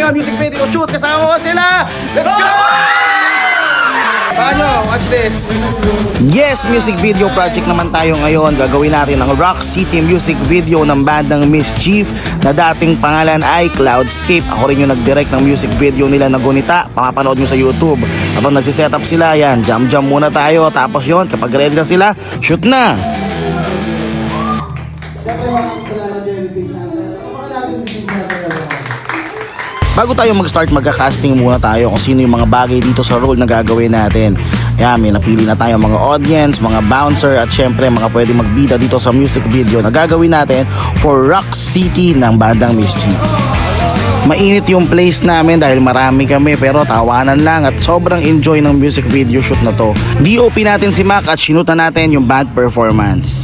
sa music video shoot. Kasama ko sila. Let's go! Paano? Watch this. Yes, music video project naman tayo ngayon. Gagawin natin ang Rock City music video ng bandang Mischief na dating pangalan ay Cloudscape. Ako rin yung nag-direct ng music video nila na Gunita. Papapanood nyo sa YouTube. Habang nagsisetup sila, yan, jam-jam muna tayo. Tapos yon, kapag ready na sila, shoot na! Bago tayo mag-start, magka-casting muna tayo kung sino yung mga bagay dito sa role na gagawin natin. Kaya may napili na tayo mga audience, mga bouncer at syempre mga pwede magbida dito sa music video na gagawin natin for Rock City ng bandang Mischief. Mainit yung place namin dahil marami kami pero tawanan lang at sobrang enjoy ng music video shoot na to. DOP natin si Mac at sinutan natin yung band performance.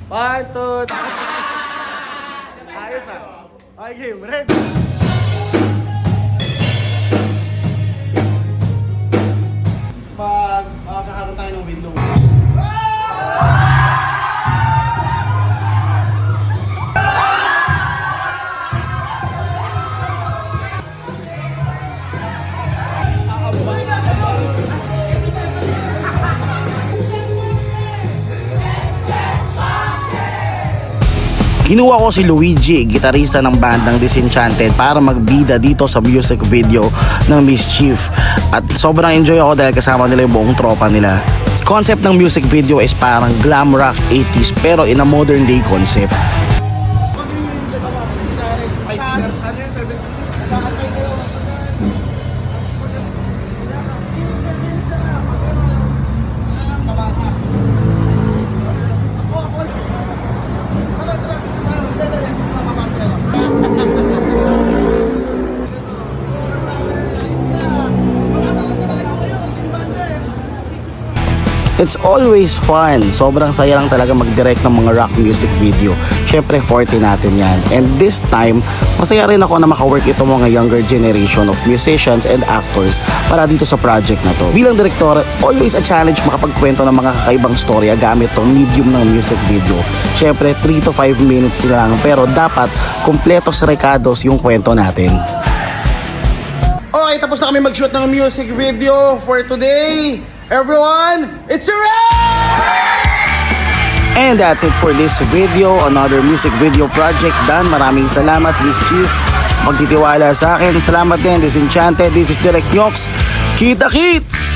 One, two, ayos ah. Okay, game, ready? Kakaroon tayo ng window. Kinuha ko si Luigi, gitarista ng bandang Disenchanted para magbida dito sa music video ng Mischief. At sobrang enjoy ako dahil kasama nila yung buong tropa nila. Concept ng music video is parang glam rock 80s pero in a modern day concept. It's always fun. Sobrang saya lang talaga mag-direct ng mga rock music video. Syempre, forte natin yan. And this time, masaya rin ako na maka-work itong mga younger generation of musicians and actors para dito sa project na to. Bilang direktor, always a challenge makapagkwento ng mga kakaibang storya gamit tong medium ng music video. Syempre, 3 to 5 minutes lang pero dapat kumpletos rekados yung kwento natin. Okay, tapos na kami mag-shoot ng music video for today. Everyone, it's a wrap! And that's it for this video. Another music video project done. Maraming salamat, Mischief, sa pagtitiwala sa akin. Salamat din, Disenchanted. This is Direct Nyox. Kita-kits!